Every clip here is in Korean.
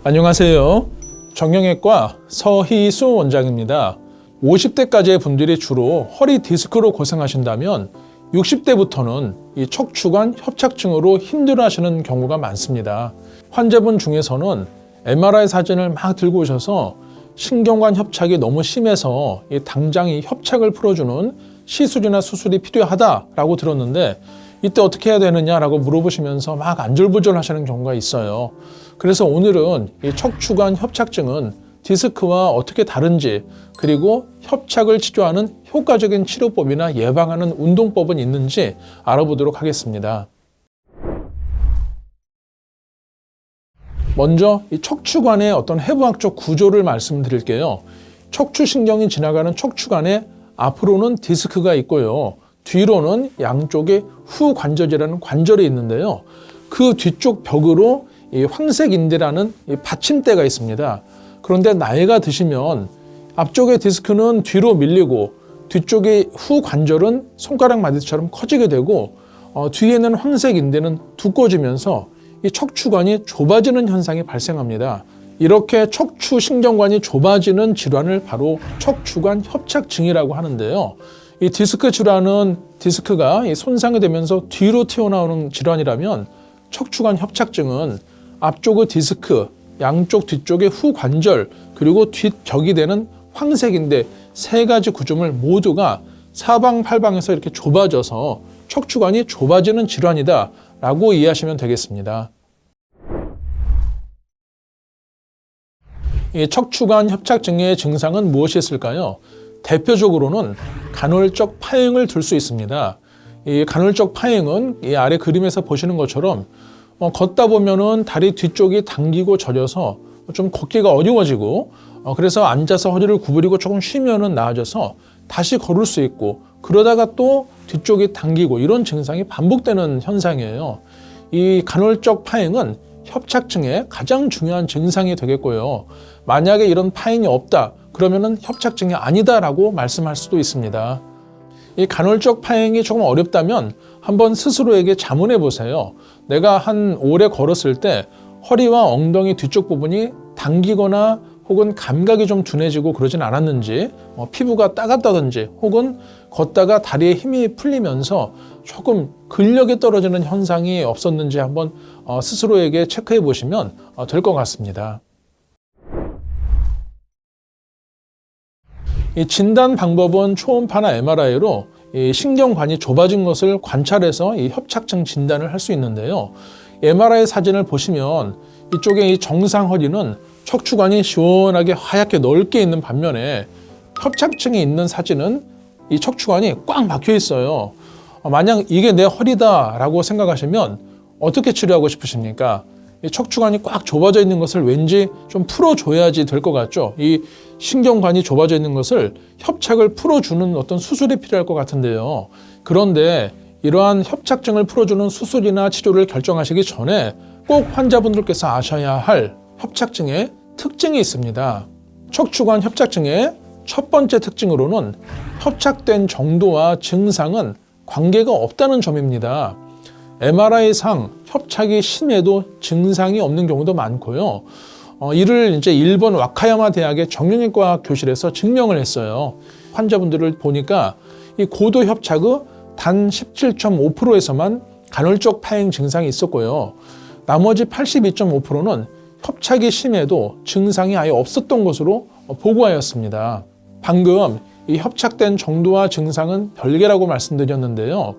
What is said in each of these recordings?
안녕하세요. 정형외과 서희수 원장입니다. 50대까지의 분들이 주로 허리 디스크로 고생하신다면 60대부터는 이 척추관 협착증으로 힘들어하시는 경우가 많습니다. 환자분 중에서는 MRI 사진을 막 들고 오셔서 신경관 협착이 너무 심해서 당장 이 협착을 풀어주는 시술이나 수술이 필요하다라고 들었는데 이때 어떻게 해야 되느냐라고 물어보시면서 막 안절부절 하시는 경우가 있어요. 그래서 오늘은 이 척추관 협착증은 디스크와 어떻게 다른지, 그리고 협착을 치료하는 효과적인 치료법이나 예방하는 운동법은 있는지 알아보도록 하겠습니다. 먼저 이 척추관의 어떤 해부학적 구조를 말씀드릴게요. 척추신경이 지나가는 척추관에 앞으로는 디스크가 있고요. 뒤로는 양쪽에 후관절이라는 관절이 있는데요. 그 뒤쪽 벽으로 이 황색인대라는 이 받침대가 있습니다. 그런데 나이가 드시면 앞쪽의 디스크는 뒤로 밀리고 뒤쪽의 후관절은 손가락 마디처럼 커지게 되고 뒤에는 황색인대는 두꺼워지면서 이 척추관이 좁아지는 현상이 발생합니다. 이렇게 척추신경관이 좁아지는 질환을 바로 척추관 협착증이라고 하는데요. 이 디스크 질환은 디스크가 손상이 되면서 뒤로 튀어나오는 질환이라면 척추관 협착증은 앞쪽의 디스크, 양쪽 뒤쪽의 후관절, 그리고 뒷벽이 되는 황색인대 세 가지 구조물 모두가 사방팔방에서 이렇게 좁아져서 척추관이 좁아지는 질환이다 라고 이해하시면 되겠습니다. 이 척추관 협착증의 증상은 무엇이 있을까요? 대표적으로는 간헐적 파행을 들 수 있습니다. 이 간헐적 파행은 이 아래 그림에서 보시는 것처럼 걷다 보면은 다리 뒤쪽이 당기고 저려서 좀 걷기가 어려워지고 그래서 앉아서 허리를 구부리고 조금 쉬면은 나아져서 다시 걸을 수 있고 그러다가 또 뒤쪽이 당기고 이런 증상이 반복되는 현상이에요. 이 간헐적 파행은 협착증의 가장 중요한 증상이 되겠고요. 만약에 이런 파행이 없다 그러면은 협착증이 아니다라고 말씀할 수도 있습니다. 이 간헐적 파행이 조금 어렵다면 한번 스스로에게 자문해 보세요. 내가 한 오래 걸었을 때 허리와 엉덩이 뒤쪽 부분이 당기거나 혹은 감각이 좀 둔해지고 그러진 않았는지, 피부가 따갑다든지 혹은 걷다가 다리에 힘이 풀리면서 조금 근력이 떨어지는 현상이 없었는지 한번 스스로에게 체크해 보시면 될 것 같습니다. 이 진단 방법은 초음파나 MRI로 이 신경관이 좁아진 것을 관찰해서 이 협착증 진단을 할 수 있는데요. MRI 사진을 보시면 이쪽에 이 정상 허리는 척추관이 시원하게 하얗게 넓게 있는 반면에 협착증이 있는 사진은 이 척추관이 꽉 막혀 있어요. 만약 이게 내 허리다라고 생각하시면 어떻게 치료하고 싶으십니까? 이 척추관이 꽉 좁아져 있는 것을 왠지 좀 풀어줘야지 될 것 같죠. 이 신경관이 좁아져 있는 것을 협착을 풀어주는 어떤 수술이 필요할 것 같은데요. 그런데 이러한 협착증을 풀어주는 수술이나 치료를 결정하시기 전에 꼭 환자분들께서 아셔야 할 협착증의 특징이 있습니다. 척추관 협착증의 첫 번째 특징으로는 협착된 정도와 증상은 관계가 없다는 점입니다. MRI상 협착이 심해도 증상이 없는 경우도 많고요. 이를 이제 일본 와카야마 대학의 정형외과 교실에서 증명을 했어요. 환자분들을 보니까 이 고도 협착의 단 17.5%에서만 간헐적 파행 증상이 있었고요. 나머지 82.5%는 협착이 심해도 증상이 아예 없었던 것으로 보고하였습니다. 방금 이 협착된 정도와 증상은 별개라고 말씀드렸는데요.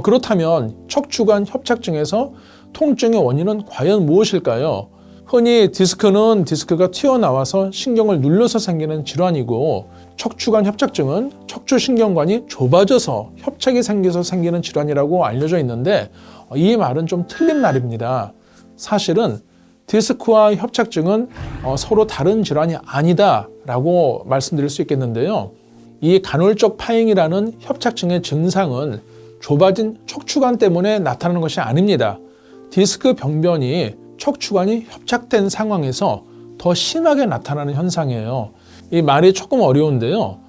그렇다면 척추관 협착증에서 통증의 원인은 과연 무엇일까요? 흔히 디스크는 디스크가 튀어나와서 신경을 눌러서 생기는 질환이고 척추관 협착증은 척추신경관이 좁아져서 협착이 생겨서 생기는 질환이라고 알려져 있는데 이 말은 좀 틀린 말입니다. 사실은 디스크와 협착증은 서로 다른 질환이 아니다라고 말씀드릴 수 있겠는데요. 이 간헐적 파행이라는 협착증의 증상은 좁아진 척추관 때문에 나타나는 것이 아닙니다. 디스크 병변이 척추관이 협착된 상황에서 더 심하게 나타나는 현상이에요. 이 말이 조금 어려운데요.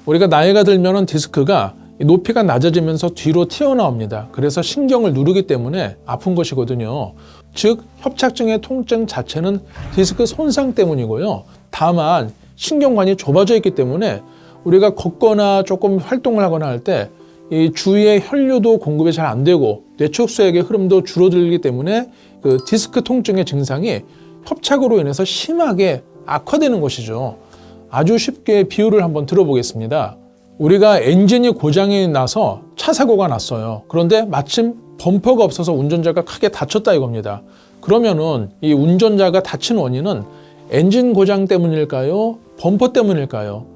우리가 나이가 들면 디스크가 이 높이가 낮아지면서 뒤로 튀어나옵니다. 그래서 신경을 누르기 때문에 아픈 것이거든요. 즉 협착증의 통증 자체는 디스크 손상 때문이고요. 다만 신경관이 좁아져 있기 때문에 우리가 걷거나 조금 활동을 하거나 할 때 이 주위에 혈류도 공급이 잘 안 되고 뇌촉수액의 흐름도 줄어들기 때문에 그 디스크 통증의 증상이 협착으로 인해서 심하게 악화되는 것이죠. 아주 쉽게 비유를 한번 들어보겠습니다. 우리가 엔진이 고장이 나서 차 사고가 났어요. 그런데 마침 범퍼가 없어서 운전자가 크게 다쳤다 이겁니다. 그러면은 이 운전자가 다친 원인은 엔진 고장 때문일까요? 범퍼 때문일까요?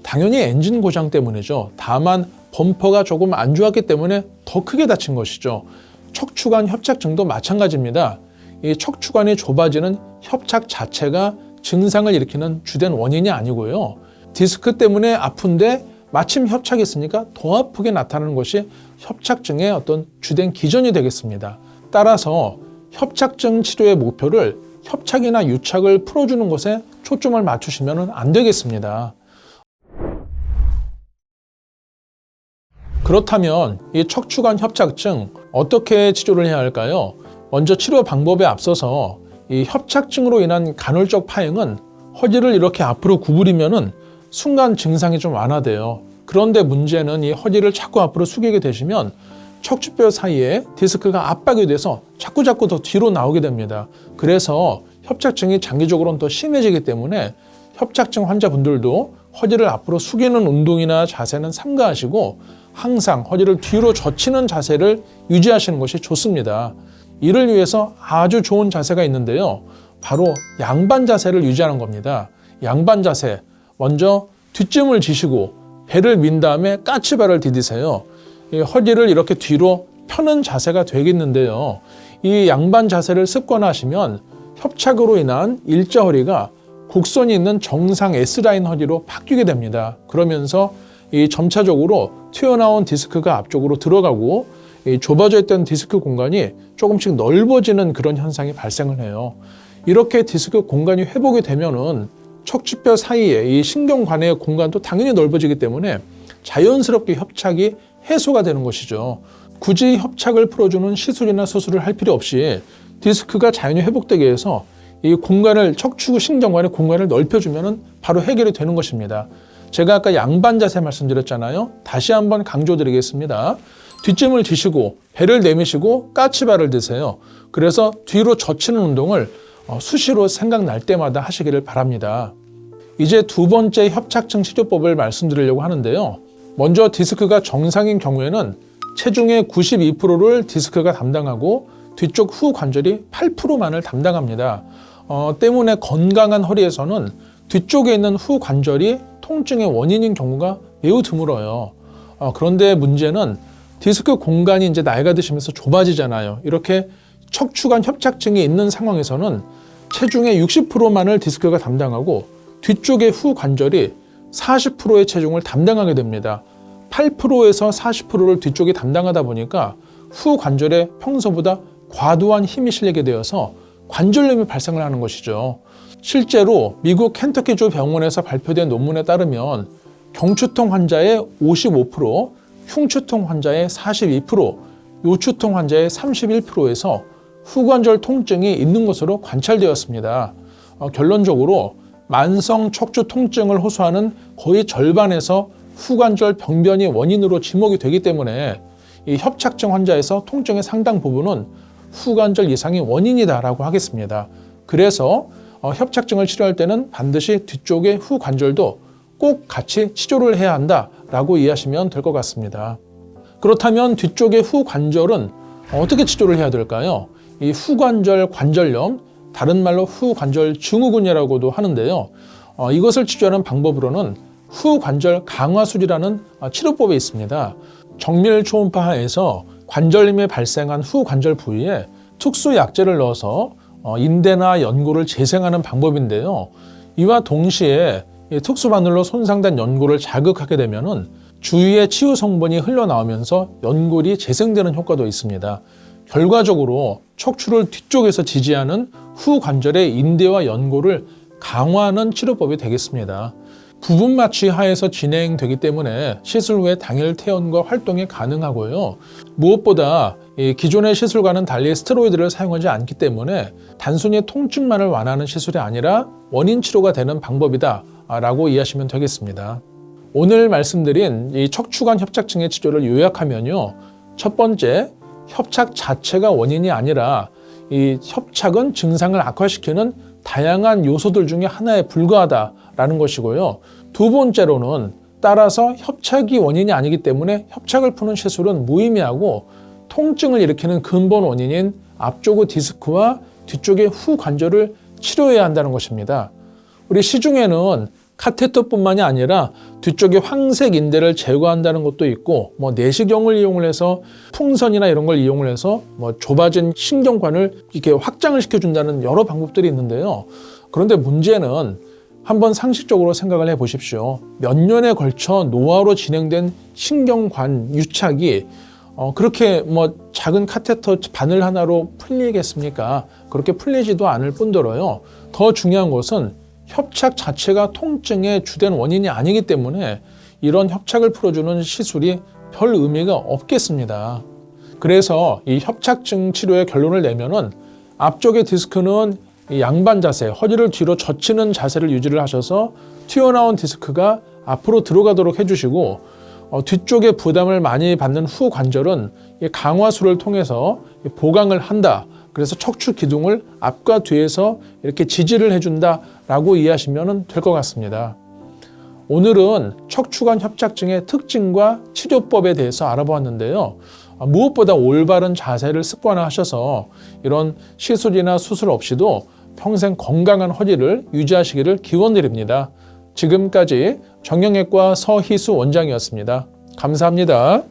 당연히 엔진 고장 때문이죠. 다만 범퍼가 조금 안 좋았기 때문에 더 크게 다친 것이죠. 척추관 협착증도 마찬가지입니다. 이 척추관이 좁아지는 협착 자체가 증상을 일으키는 주된 원인이 아니고요. 디스크 때문에 아픈데 마침 협착이 있으니까 더 아프게 나타나는 것이 협착증의 어떤 주된 기전이 되겠습니다. 따라서 협착증 치료의 목표를 협착이나 유착을 풀어주는 것에 초점을 맞추시면 안 되겠습니다. 그렇다면 이 척추관 협착증 어떻게 치료를 해야 할까요? 먼저 치료 방법에 앞서서 이 협착증으로 인한 간헐적 파행은 허리를 이렇게 앞으로 구부리면은 순간 증상이 좀 완화돼요. 그런데 문제는 이 허리를 자꾸 앞으로 숙이게 되시면 척추뼈 사이에 디스크가 압박이 돼서 자꾸 더 뒤로 나오게 됩니다. 그래서 협착증이 장기적으로는 더 심해지기 때문에 협착증 환자분들도 허리를 앞으로 숙이는 운동이나 자세는 삼가하시고 항상 허리를 뒤로 젖히는 자세를 유지하시는 것이 좋습니다. 이를 위해서 아주 좋은 자세가 있는데요. 바로 양반 자세를 유지하는 겁니다. 양반 자세, 먼저 뒷짐을 지시고 배를 민 다음에 까치발을 디디세요. 이 허리를 이렇게 뒤로 펴는 자세가 되겠는데요. 이 양반 자세를 습관화하시면 협착으로 인한 일자 허리가 곡선이 있는 정상 S라인 허리로 바뀌게 됩니다. 그러면서 이 점차적으로 튀어나온 디스크가 앞쪽으로 들어가고 이 좁아져 있던 디스크 공간이 조금씩 넓어지는 그런 현상이 발생을 해요. 이렇게 디스크 공간이 회복이 되면은 척추뼈 사이에 이 신경관의 공간도 당연히 넓어지기 때문에 자연스럽게 협착이 해소가 되는 것이죠. 굳이 협착을 풀어주는 시술이나 수술을 할 필요 없이 디스크가 자연히 회복되게 해서 이 공간을 척추 신경관의 공간을 넓혀주면 바로 해결이 되는 것입니다. 제가 아까 양반 자세 말씀드렸잖아요. 다시 한번 강조드리겠습니다. 뒷짐을 지시고 배를 내미시고 까치발을 드세요. 그래서 뒤로 젖히는 운동을 수시로 생각날 때마다 하시기를 바랍니다. 이제 두 번째 협착증 치료법을 말씀드리려고 하는데요. 먼저 디스크가 정상인 경우에는 체중의 92%를 디스크가 담당하고 뒤쪽 후 관절이 8%만을 담당합니다. 때문에 건강한 허리에서는 뒤쪽에 있는 후 관절이 통증의 원인인 경우가 매우 드물어요. 그런데 문제는 디스크 공간이 이제 나이가 드시면서 좁아지잖아요. 이렇게 척추관 협착증이 있는 상황에서는 체중의 60%만을 디스크가 담당하고 뒤쪽의 후 관절이 40%의 체중을 담당하게 됩니다. 8%에서 40%를 뒤쪽이 담당하다 보니까 후 관절에 평소보다 과도한 힘이 실리게 되어서 관절염이 발생을 하는 것이죠. 실제로 미국 켄터키주 병원에서 발표된 논문에 따르면 경추통 환자의 55%, 흉추통 환자의 42%, 요추통 환자의 31%에서 후관절 통증이 있는 것으로 관찰되었습니다. 결론적으로 만성 척추 통증을 호소하는 거의 절반에서 후관절 병변이 원인으로 지목이 되기 때문에 이 협착증 환자에서 통증의 상당 부분은 후관절 이상이 원인이다라고 하겠습니다. 그래서 협착증을 치료할 때는 반드시 뒤쪽의 후관절도 꼭 같이 치료를 해야 한다라고 이해하시면 될 것 같습니다. 그렇다면 뒤쪽의 후관절은 어떻게 치료를 해야 될까요? 이 후관절 관절염, 다른 말로 후관절 증후군이라고도 하는데요. 이것을 치료하는 방법으로는 후관절 강화술이라는 치료법이 있습니다. 정밀 초음파 하에서 관절염이 발생한 후관절 부위에 특수 약재를 넣어서 인대나 연골을 재생하는 방법인데요. 이와 동시에 특수 바늘로 손상된 연골을 자극하게 되면은 주위에 치유 성분이 흘러나오면서 연골이 재생되는 효과도 있습니다. 결과적으로 척추를 뒤쪽에서 지지하는 후관절의 인대와 연골을 강화하는 치료법이 되겠습니다. 부분 마취 하에서 진행되기 때문에 시술 후에 당일 퇴원과 활동이 가능하고요. 무엇보다 이 기존의 시술과는 달리 스테로이드를 사용하지 않기 때문에 단순히 통증만을 완화하는 시술이 아니라 원인 치료가 되는 방법이다 라고 이해하시면 되겠습니다. 오늘 말씀드린 이 척추관 협착증의 치료를 요약하면요. 첫 번째, 협착 자체가 원인이 아니라 이 협착은 증상을 악화시키는 다양한 요소들 중에 하나에 불과하다라는 것이고요. 두 번째로는 따라서 협착이 원인이 아니기 때문에 협착을 푸는 시술은 무의미하고 통증을 일으키는 근본 원인인 앞쪽의 디스크와 뒤쪽의 후 관절을 치료해야 한다는 것입니다. 우리 시중에는 카테터뿐만이 아니라 뒤쪽의 황색 인대를 제거한다는 것도 있고 내시경을 이용을 해서 풍선이나 이런 걸 이용을 해서 좁아진 신경관을 이렇게 확장을 시켜준다는 여러 방법들이 있는데요. 그런데 문제는 한번 상식적으로 생각을 해 보십시오. 몇 년에 걸쳐 노화로 진행된 신경관 유착이 그렇게 작은 카테터 바늘 하나로 풀리겠습니까? 그렇게 풀리지도 않을 뿐더러요. 더 중요한 것은 협착 자체가 통증의 주된 원인이 아니기 때문에 이런 협착을 풀어주는 시술이 별 의미가 없겠습니다. 그래서 이 협착증 치료의 결론을 내면은 앞쪽의 디스크는 양반 자세, 허리를 뒤로 젖히는 자세를 유지를 하셔서 튀어나온 디스크가 앞으로 들어가도록 해주시고 뒤쪽에 부담을 많이 받는 후 관절은 강화술을 통해서 보강을 한다. 그래서 척추 기둥을 앞과 뒤에서 이렇게 지지를 해준다라고 이해하시면 될 것 같습니다. 오늘은 척추관 협착증의 특징과 치료법에 대해서 알아보았는데요. 무엇보다 올바른 자세를 습관화하셔서 이런 시술이나 수술 없이도 평생 건강한 허리를 유지하시기를 기원드립니다. 지금까지 정형외과 서희수 원장이었습니다. 감사합니다.